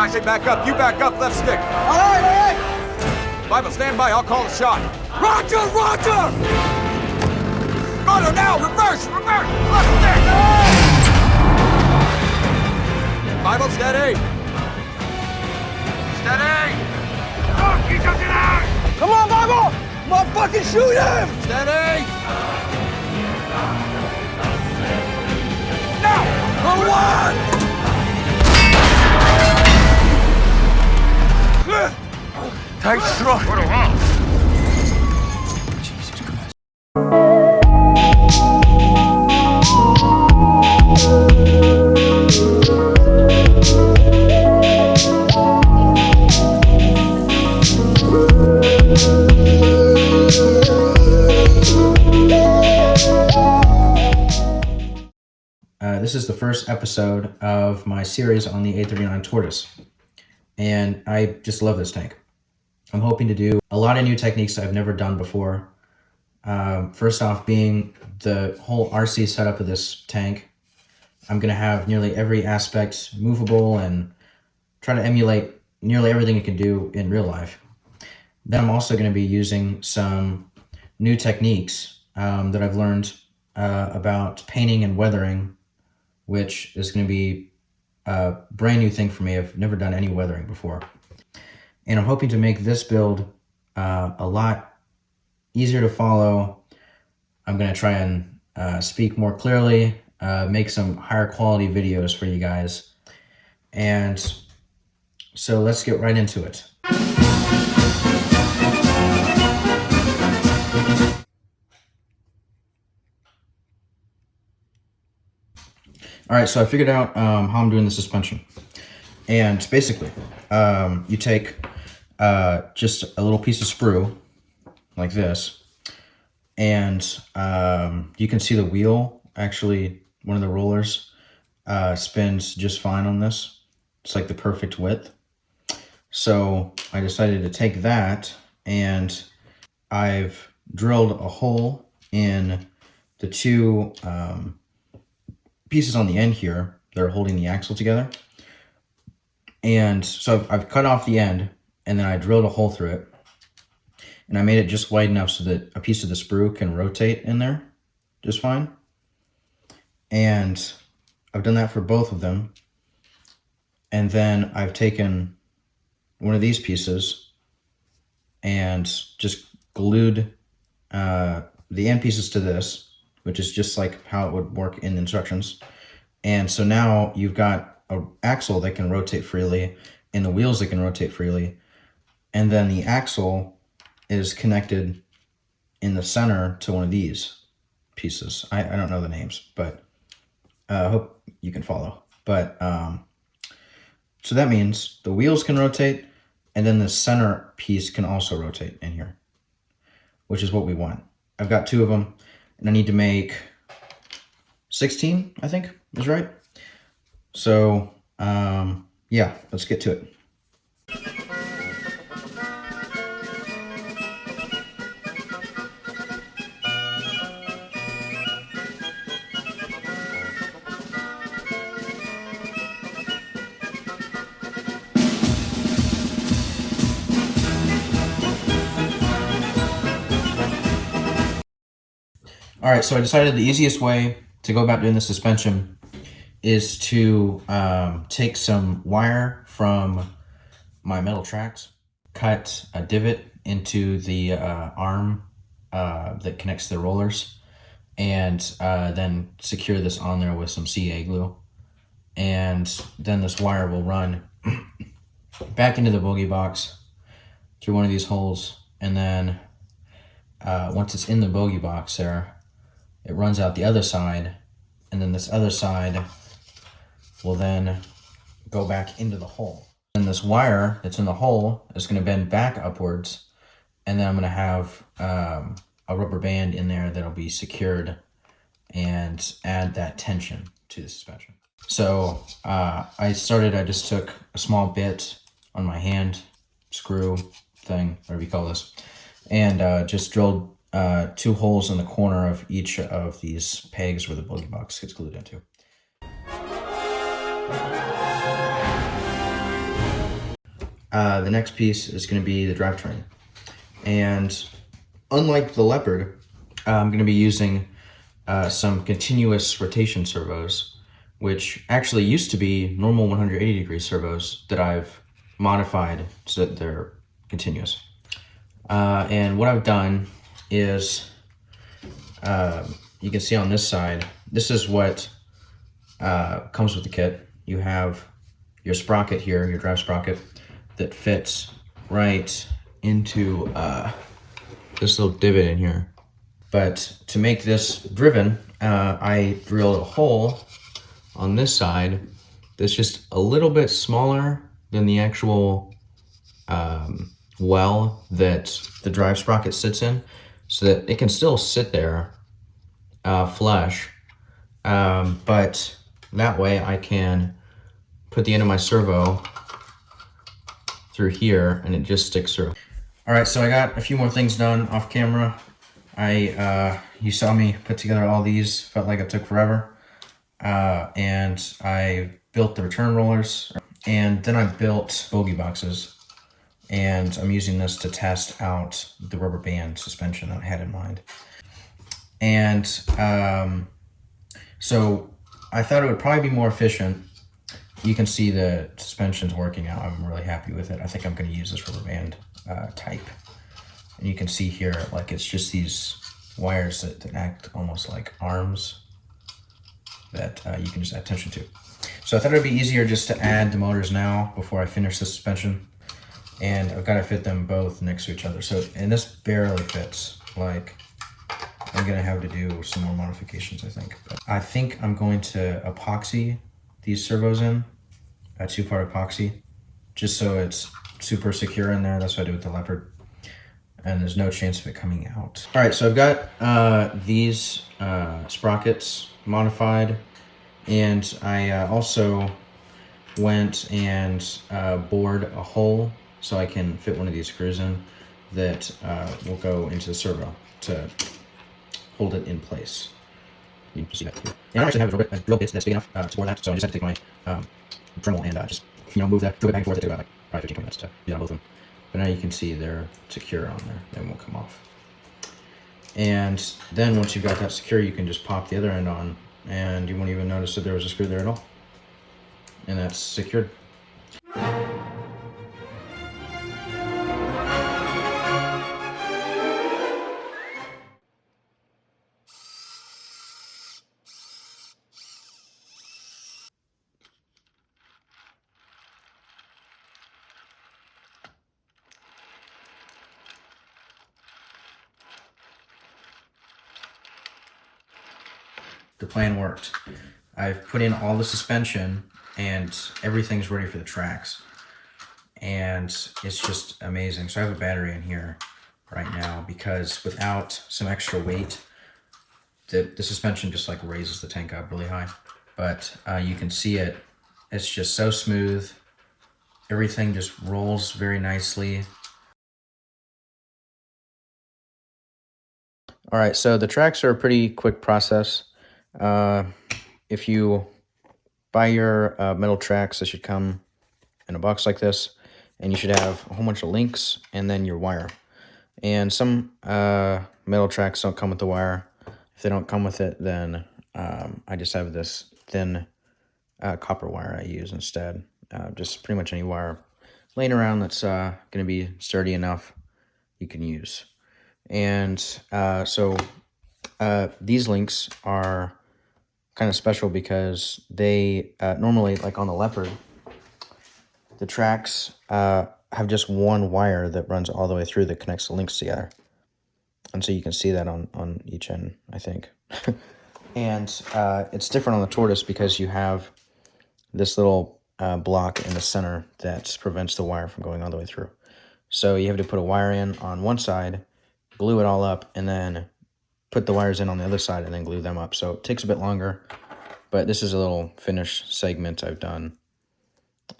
Say back up. You back up. Left stick. All right. Bible, stand by. I'll call the shot. Roger, Roger! Rudder now. Reverse. Left stick. Bible, steady. Steady. Oh, he took it out! Come on, Bible! Motherfucking shoot him! Steady. Now! For one! Tight throat. What a wall. Jesus Christ. This is the first episode of my series on the A39 Tortoise, and I just love this tank. I'm hoping to do a lot of new techniques I've never done before. First off, being the whole RC setup of this tank, I'm going to have nearly every aspect movable and try to emulate nearly everything it can do in real life. Then I'm also going to be using some new techniques that I've learned about painting and weathering, which is going to be a brand new thing for me. I've never done any weathering before. And I'm hoping to make this build a lot easier to follow. I'm going to try and speak more clearly, make some higher quality videos for you guys. And so let's get right into it. All right, so I figured out how I'm doing the suspension. And basically, you take just a little piece of sprue, like this, and you can see the wheel, actually, one of the rollers spins just fine on this. It's like the perfect width. So I decided to take that, and I've drilled a hole in the two pieces on the end here that are holding the axle together. And so I've cut off the end, and then I drilled a hole through it, and I made it just wide enough so that a piece of the sprue can rotate in there just fine. And I've done that for both of them. And then I've taken one of these pieces and just glued the end pieces to this, which is just like how it would work in the instructions. And so now you've got an axle that can rotate freely and the wheels that can rotate freely. And then the axle is connected in the center to one of these pieces. I don't know the names, but I hope you can follow. But so that means the wheels can rotate, and then the center piece can also rotate in here, which is what we want. I've got two of them, and I need to make 16, I think is right. So yeah, let's get to it. All right, so I decided the easiest way to go about doing the suspension is to take some wire from my metal tracks, cut a divot into the arm that connects the rollers, and then secure this on there with some CA glue. And then this wire will run back into the bogey box through one of these holes, and then once it's in the bogey box there, it runs out the other side, and then this other side will then go back into the hole. And this wire that's in the hole is going to bend back upwards, and then I'm going to have a rubber band in there that'll be secured and add that tension to the suspension. So I just took a small bit on my hand, screw thing, whatever you call this, and just drilled 2 holes in the corner of each of these pegs where the bogey box gets glued into. the next piece is going to be the drivetrain. And unlike the Leopard, I'm going to be using some continuous rotation servos, which actually used to be normal 180-degree servos that I've modified so that they're continuous. And what I've done is, you can see on this side, this is what comes with the kit. You have your sprocket here, your drive sprocket, that fits right into this little divot in here. But to make this driven, I drilled a hole on this side that's just a little bit smaller than the actual well that the drive sprocket sits in, so that it can still sit there flush, but that way I can put the end of my servo through here and it just sticks through. All right, so I got a few more things done off camera. You saw me put together all these, felt like it took forever. And I built the return rollers, and then I built bogey boxes, and I'm using this to test out the rubber band suspension that I had in mind. And so I thought it would probably be more efficient. You can see the suspension's working out. I'm really happy with it. I think I'm going to use this rubber band type. And you can see here, like, it's just these wires that act almost like arms that you can just add tension to. So I thought it would be easier just to add the motors now before I finish the suspension. And I've got to fit them both next to each other. So, and this barely fits. Like, I'm going to have to do some more modifications, I think. But I think I'm going to epoxy these servos in, a two-part epoxy, just so it's super secure in there. That's what I did with the Leopard. And there's no chance of it coming out. All right, so I've got these sprockets modified, and I also went and bored a hole so I can fit one of these screws in that will go into the servo to hold it in place. You can see that here. And I don't actually have a drill bit that's big enough to bore that, so I just had to take my Dremel and just move that drill bit back and forth. It took about like probably 15-20 minutes to do that both of them. But now you can see they're secure on there. They won't come off. And then once you've got that secure, you can just pop the other end on, and you won't even notice that there was a screw there at all. And that's secured. The plan worked. I've put in all the suspension and everything's ready for the tracks. And it's just amazing. So I have a battery in here right now because without some extra weight, the suspension just like raises the tank up really high. But you can see it. It's just so smooth. Everything just rolls very nicely. All right, so the tracks are a pretty quick process. If you buy your metal tracks, they should come in a box like this, and you should have a whole bunch of links and then your wire. And some metal tracks don't come with the wire. If they don't come with it, then I just have this thin copper wire I use instead. Just pretty much any wire laying around that's going to be sturdy enough you can use. And so these links are kind of special because they normally, like on the Leopard, the tracks have just one wire that runs all the way through that connects the links together. And so you can see that on each end, I think. And it's different on the Tortoise because you have this little block in the center that prevents the wire from going all the way through. So you have to put a wire in on one side, glue it all up, and then put the wires in on the other side and then glue them up. So it takes a bit longer, but this is a little finished segment I've done,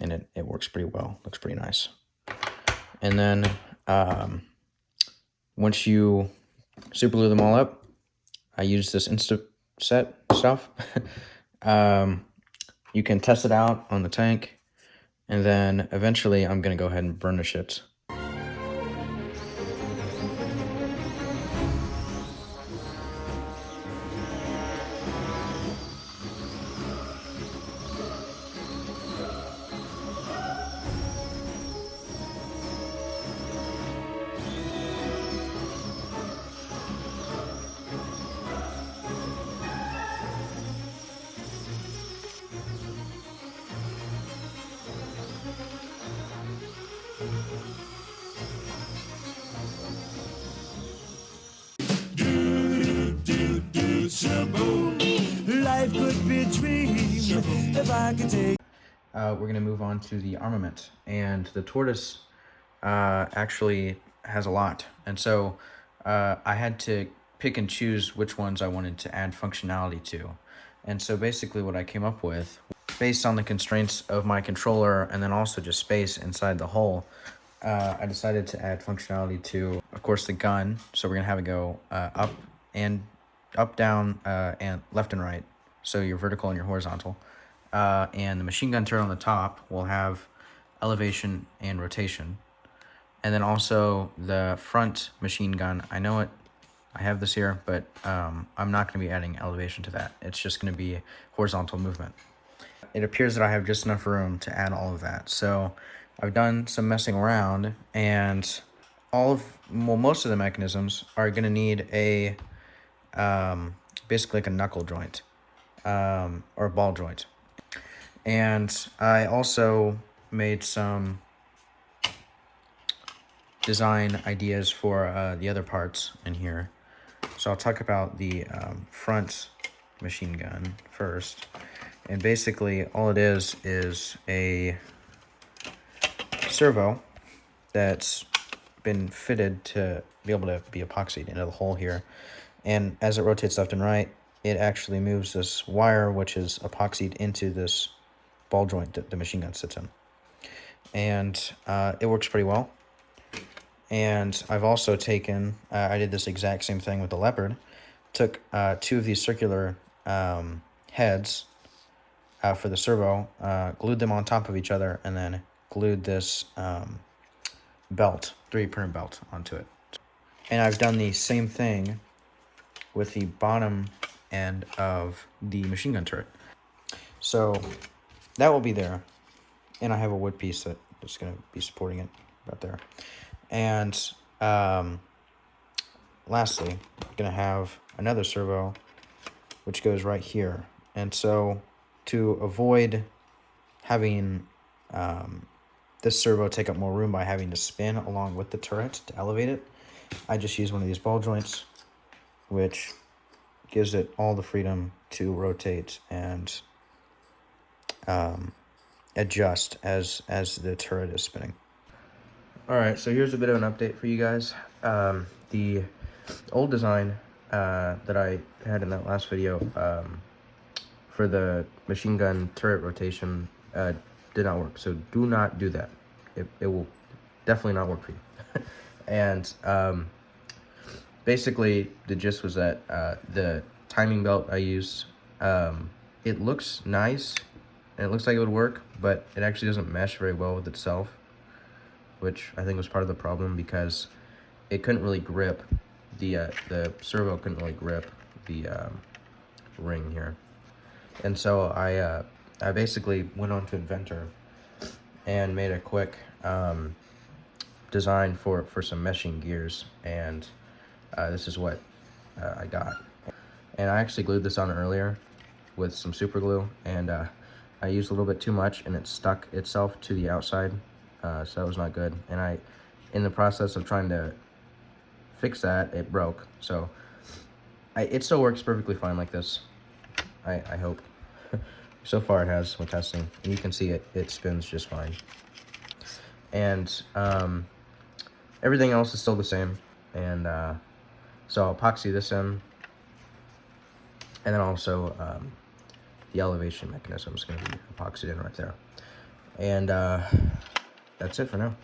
and it works pretty well. Looks pretty nice. And then once you super glue them all up, I use this Insta-Set stuff. You can test it out on the tank, And then eventually I'm going to go ahead and burnish it. Life could be a dream if I could take. We're going to move on to the armament. And the Tortoise actually has a lot. And so I had to pick and choose which ones I wanted to add functionality to. And so basically what I came up with, based on the constraints of my controller and then also just space inside the hull, I decided to add functionality to, of course, the gun. So we're going to have it go up, down, and left and right. So your vertical and your horizontal. And the machine gun turret on the top will have elevation and rotation. And then also the front machine gun, I know it, I have this here, but I'm not going to be adding elevation to that. It's just going to be horizontal movement. It appears that I have just enough room to add all of that. So I've done some messing around, and most of the mechanisms are going to need a basically like a knuckle joint or a ball joint. And I also made some design ideas for the other parts in here. So I'll talk about the front machine gun first. And basically all it is a servo that's been fitted to be able to be epoxied into the hole here. And as it rotates left and right, it actually moves this wire, which is epoxied into this ball joint that the machine gun sits in. And it works pretty well. And I've also taken, I did this exact same thing with the Leopard, took two of these circular heads for the servo, glued them on top of each other, and then glued this belt, 3D printed belt, onto it. And I've done the same thing with the bottom end of the machine gun turret. So that will be there. And I have a wood piece that's going to be supporting it right there. And lastly, I'm going to have another servo, which goes right here. And so to avoid having this servo take up more room by having to spin along with the turret to elevate it, I just use one of these ball joints, which gives it all the freedom to rotate and adjust as the turret is spinning. All right, so here's a bit of an update for you guys. The old design that I had in that last video for the machine gun turret rotation did not work. So do not do that. It will definitely not work for you. And basically the gist was that the timing belt I used, it looks nice and it looks like it would work, but it actually doesn't mesh very well with itself, which I think was part of the problem because it couldn't really grip, the servo couldn't really grip the ring here. And so I basically went on to Inventor and made a quick design for some meshing gears, and this is what I got. And I actually glued this on earlier with some super glue, and I used a little bit too much and it stuck itself to the outside, so that was not good. And in the process of trying to fix that, it broke. So it still works perfectly fine like this, I hope. So far it has with testing, and you can see it spins just fine. And everything else is still the same. And so I'll epoxy this in, and then also the elevation mechanism is going to be epoxied in right there. And that's it for now.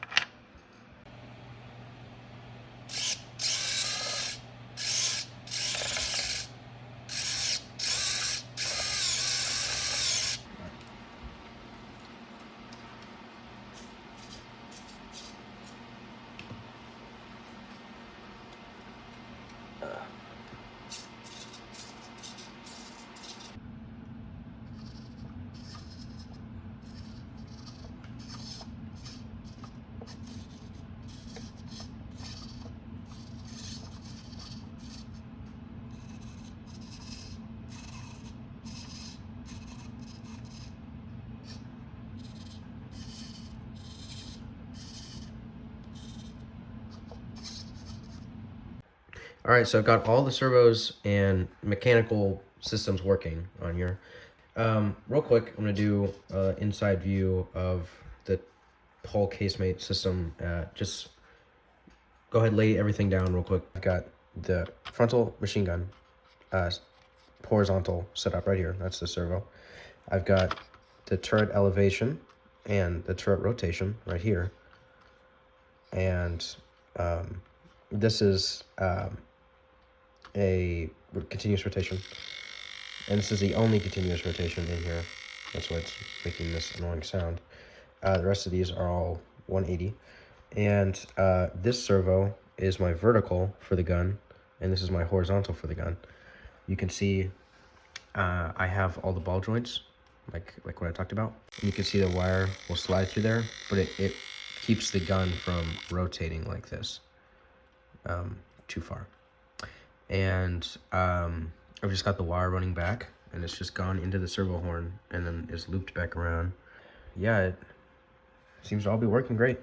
All right, so I've got all the servos and mechanical systems working on here. Real quick, I'm gonna do an inside view of the whole casemate system. Just go ahead and lay everything down real quick. I've got the frontal machine gun, horizontal set up right here. That's the servo. I've got the turret elevation and the turret rotation right here. And this is a continuous rotation. And this is the only continuous rotation in here. That's why it's making this annoying sound. The rest of these are all 180. And this servo is my vertical for the gun, and this is my horizontal for the gun. You can see I have all the ball joints, like what I talked about. And you can see the wire will slide through there, but it keeps the gun from rotating like this too far. And I've just got the wire running back, and it's just gone into the servo horn and then is looped back around. Yeah, it seems to all be working great.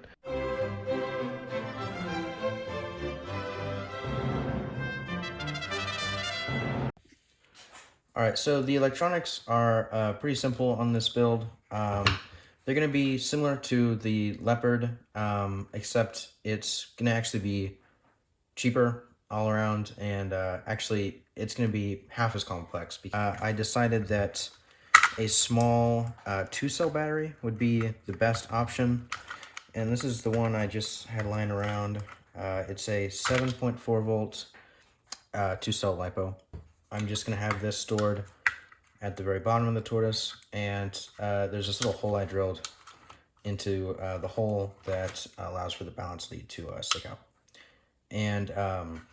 All right, so the electronics are pretty simple on this build. They're going to be similar to the Leopard, except it's going to actually be cheaper all around, and actually it's going to be half as complex. I decided that a small 2-cell battery would be the best option, and this is the one I just had lying around. It's a 7.4 volt 2-cell LiPo. I'm just going to have this stored at the very bottom of the Tortoise, and there's this little hole I drilled into the hole that allows for the balance lead to stick out. And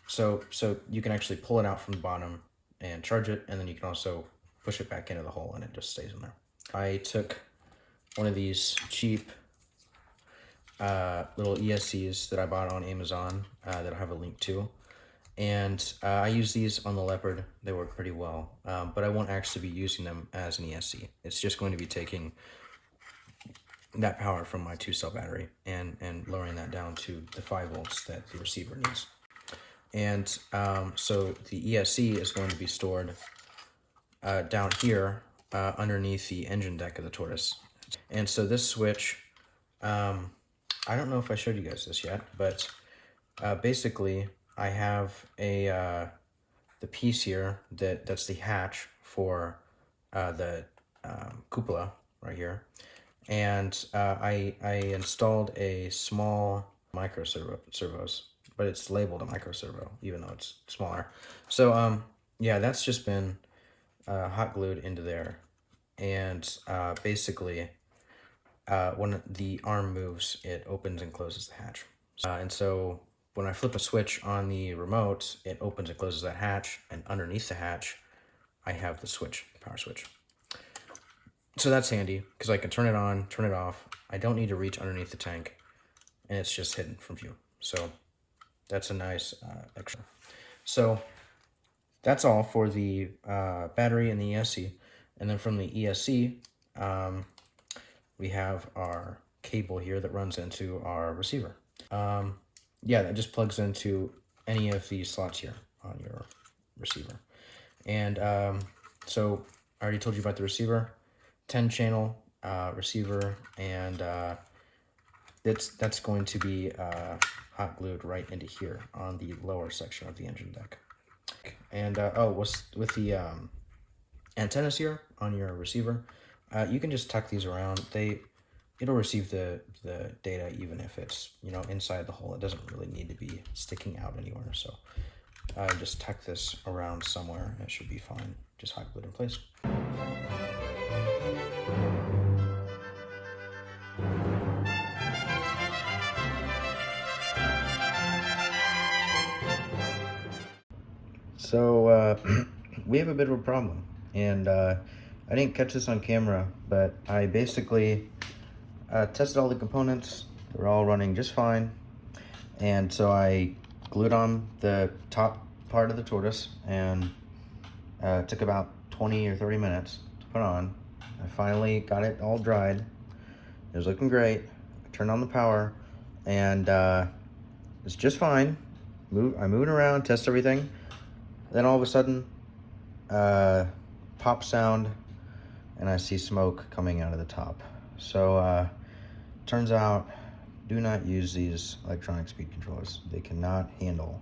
so you can actually pull it out from the bottom and charge it, and then you can also push it back into the hole and it just stays in there. I took one of these cheap little ESCs that I bought on Amazon that I have a link to. And I use these on the Leopard. They work pretty well, but I won't actually be using them as an ESC. It's just going to be taking that power from my 2-cell battery and lowering that down to the 5 volts that the receiver needs. And so the ESC is going to be stored down here underneath the engine deck of the Tortoise. And so this switch, I don't know if I showed you guys this yet, but basically I have the piece here that's the hatch for the cupola right here. And I installed a small micro servos, but it's labeled a micro servo, even though it's smaller. So yeah, that's just been hot glued into there. And basically, when the arm moves, it opens and closes the hatch. And so when I flip a switch on the remote, it opens and closes that hatch, and underneath the hatch, I have the switch, the power switch. So that's handy, because I can turn it on, turn it off. I don't need to reach underneath the tank, and it's just hidden from view. So that's a nice extra. So that's all for the battery and the ESC. And then from the ESC, we have our cable here that runs into our receiver. Yeah, that just plugs into any of these slots here on your receiver. And so I already told you about the receiver, 10-channel receiver, and that's going to be hot glued right into here on the lower section of the engine deck. And with the antennas here on your receiver, you can just tuck these around. It'll receive the data even if it's, inside the hole. It doesn't really need to be sticking out anywhere. So just tuck this around somewhere and it should be fine. Just hot glue it in place. So we have a bit of a problem, and I didn't catch this on camera, but I basically tested all the components. They're all running just fine, and so I glued on the top part of the Tortoise, and it took about 20 or 30 minutes to put on. I finally got it all dried. It was looking great. I turned on the power, and it's just fine. I'm moving around, test everything. Then all of a sudden, pop sound, and I see smoke coming out of the top. So turns out, do not use these electronic speed controllers. They cannot handle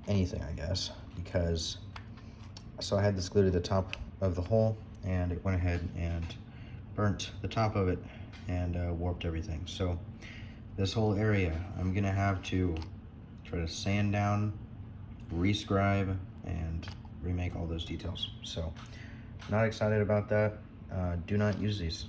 anything, I guess, because so I had this glued to the top of the hole, and it went ahead and burnt the top of it and warped everything. So this whole area, I'm gonna have to try to sand down, rescribe, and remake all those details. So not excited about that. Do not use these.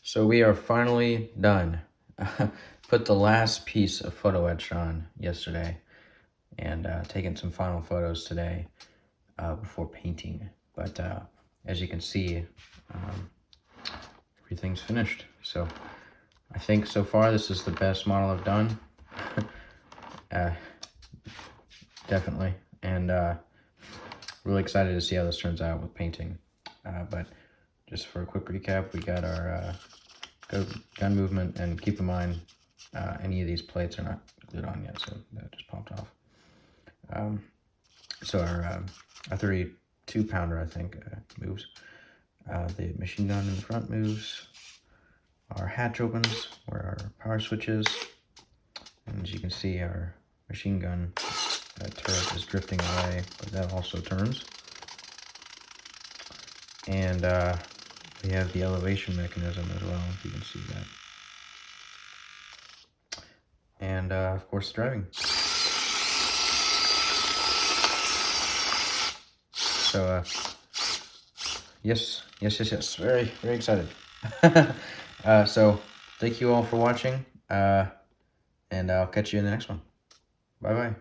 So we are finally done. Put the last piece of photo etch on yesterday, and taking some final photos today before painting. But as you can see, everything's finished. So I think so far this is the best model I've done. Definitely. And really excited to see how this turns out with painting. But just for a quick recap, we got our gun movement, and keep in mind any of these plates are not glued on yet, so that just popped off. So our 32 pounder, I think, moves. The machine gun in the front moves. Our hatch opens where our power switch is, and as you can see, our machine gun turret is drifting away, but that also turns. And we have the elevation mechanism as well, if you can see that. And of course, driving. So yes, very excited. So thank you all for watching, and I'll catch you in the next one. Bye bye.